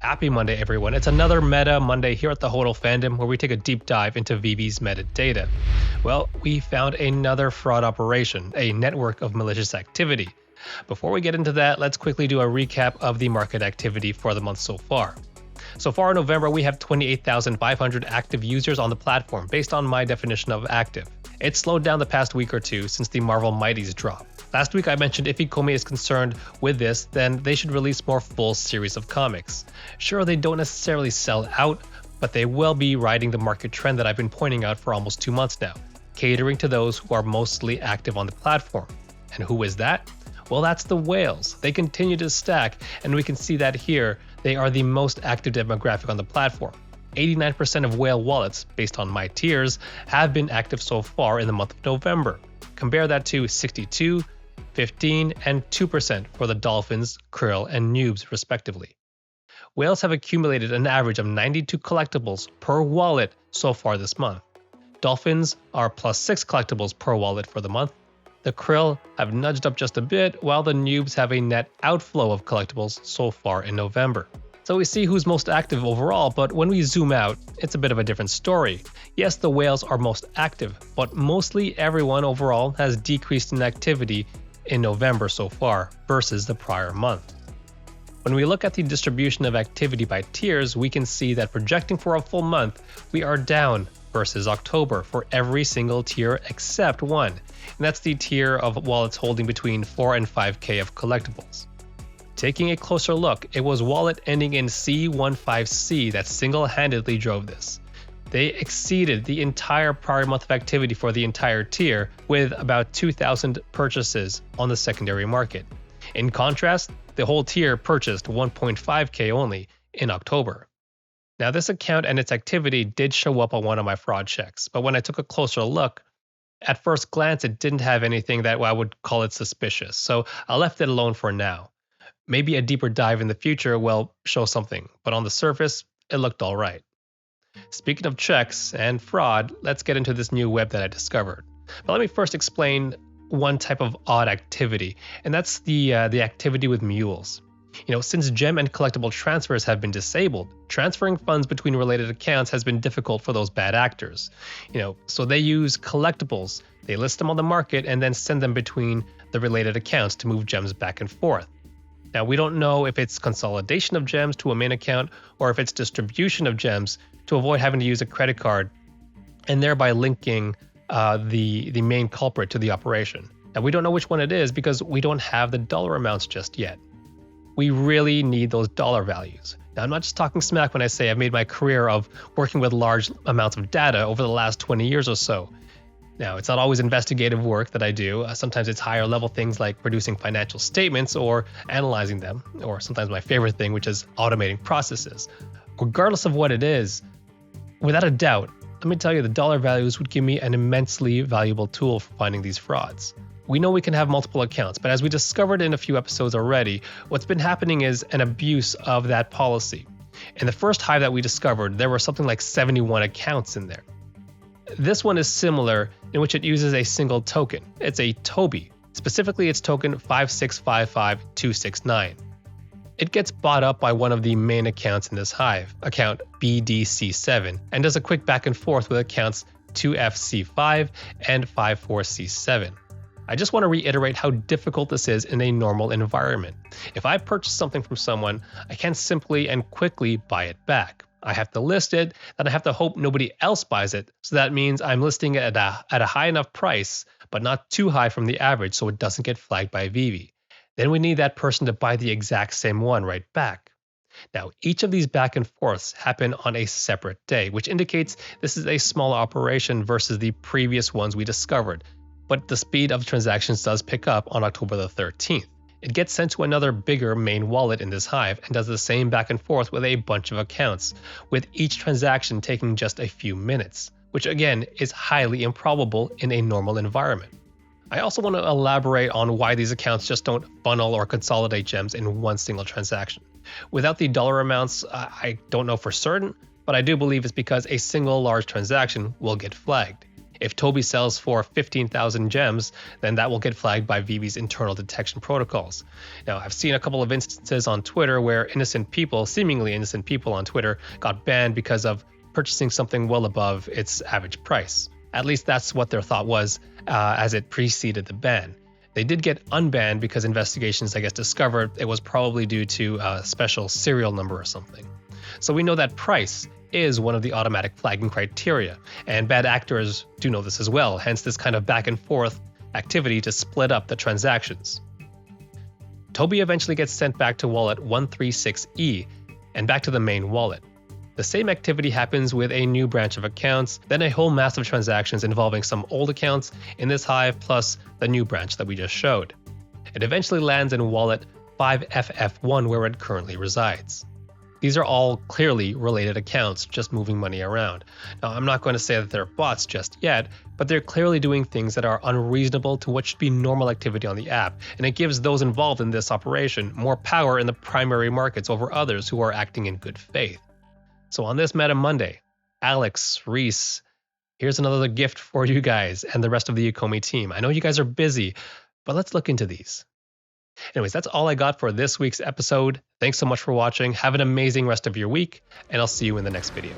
Happy Monday, everyone. It's another Meta Monday here at the Hodl Fandom where we take a deep dive into Veve's metadata. Well, we found another fraud operation, a network of malicious activity. Before we get into that, let's quickly do a recap of the market activity for the month so far. So far in November, we have 28,500 active users on the platform based on my definition of active. It's slowed down the past week or two since the Marvel Mighties drop. Last week I mentioned if Ecomi is concerned with this, then they should release more full series of comics. Sure, they don't necessarily sell out, but they will be riding the market trend that I've been pointing out for almost 2 months now, catering to those who are mostly active on the platform. And who is that? Well, that's the whales. They continue to stack, and we can see that here. They are the most active demographic on the platform. 89% of whale wallets, based on my tiers, have been active so far in the month of November. Compare that to 62, 15, and 2% for the dolphins, krill, and noobs, respectively. Whales have accumulated an average of 92 collectibles per wallet so far this month. Dolphins are plus 6 collectibles per wallet for the month. The krill have nudged up just a bit, while the noobs have a net outflow of collectibles so far in November. So we see who's most active overall, but when we zoom out, it's a bit of a different story. Yes, the whales are most active, but mostly everyone overall has decreased in activity in November so far versus the prior month. When we look at the distribution of activity by tiers, we can see that projecting for a full month, we are down versus October for every single tier except one, and that's the tier of wallets holding between 4 and 5k of collectibles. Taking a closer look, it was wallet ending in C15C that single-handedly drove this. They exceeded the entire prior month of activity for the entire tier with about 2,000 purchases on the secondary market. In contrast, the whole tier purchased 1.5k only in October. Now this account and its activity did show up on one of my fraud checks, but when I took a closer look, at first glance it didn't have anything that I would call it suspicious, so I left it alone for now. Maybe a deeper dive in the future will show something, but on the surface, it looked alright. Speaking of checks and fraud, let's get into this new web that I discovered. But let me first explain one type of odd activity, and that's the activity with mules. Since gem and collectible transfers have been disabled, transferring funds between related accounts has been difficult for those bad actors. So they use collectibles, they list them on the market, and then send them between the related accounts to move gems back and forth. Now, we don't know if it's consolidation of gems to a main account or if it's distribution of gems to avoid having to use a credit card and thereby linking the main culprit to the operation. Now, we don't know which one it is because we don't have the dollar amounts just yet. We really need those dollar values. Now, I'm not just talking smack when I say I've made my career of working with large amounts of data over the last 20 years or so. Now, it's not always investigative work that I do. Sometimes it's higher level things like producing financial statements or analyzing them, or sometimes my favorite thing, which is automating processes. Regardless of what it is, without a doubt, let me tell you, the dollar values would give me an immensely valuable tool for finding these frauds. We know we can have multiple accounts, but as we discovered in a few episodes already, what's been happening is an abuse of that policy. In the first hive that we discovered, there were something like 71 accounts in there. This one is similar in which it uses a single token. It's a Toby. Specifically, it's token 5655269. It gets bought up by one of the main accounts in this hive, account BDC7, and does a quick back and forth with accounts 2FC5 and 54C7. I just want to reiterate how difficult this is in a normal environment. If I purchase something from someone, I can't simply and quickly buy it back. I have to list it, then I have to hope nobody else buys it, so that means I'm listing it at a high enough price, but not too high from the average so it doesn't get flagged by Veve. Then we need that person to buy the exact same one right back. Now, each of these back and forths happen on a separate day, which indicates this is a small operation versus the previous ones we discovered, but the speed of transactions does pick up on October the 13th. It gets sent to another bigger main wallet in this hive and does the same back and forth with a bunch of accounts, with each transaction taking just a few minutes, which again is highly improbable in a normal environment. I also want to elaborate on why these accounts just don't funnel or consolidate gems in one single transaction. Without the dollar amounts, I don't know for certain, but I do believe it's because a single large transaction will get flagged. If Toby sells for 15,000 gems, then that will get flagged by Veve's internal detection protocols. Now, I've seen a couple of instances on Twitter where seemingly innocent people on Twitter, got banned because of purchasing something well above its average price. At least that's what their thought was as it preceded the ban. They did get unbanned because investigations, discovered it was probably due to a special serial number or something. So we know that price is one of the automatic flagging criteria, and bad actors do know this as well, hence this kind of back and forth activity to split up the transactions. Toby eventually gets sent back to wallet 136E and back to the main wallet. The same activity happens with a new branch of accounts, then a whole mass of transactions involving some old accounts in this hive plus the new branch that we just showed. It eventually lands in wallet 5FF1 where it currently resides. These are all clearly related accounts, just moving money around. Now, I'm not going to say that they're bots just yet, but they're clearly doing things that are unreasonable to what should be normal activity on the app, and it gives those involved in this operation more power in the primary markets over others who are acting in good faith. So on this Meta Monday, Alex, Reese, here's another gift for you guys and the rest of the Ecomi team. I know you guys are busy, but let's look into these. Anyways, that's all I got for this week's episode. Thanks so much for watching. Have an amazing rest of your week, and I'll see you in the next video.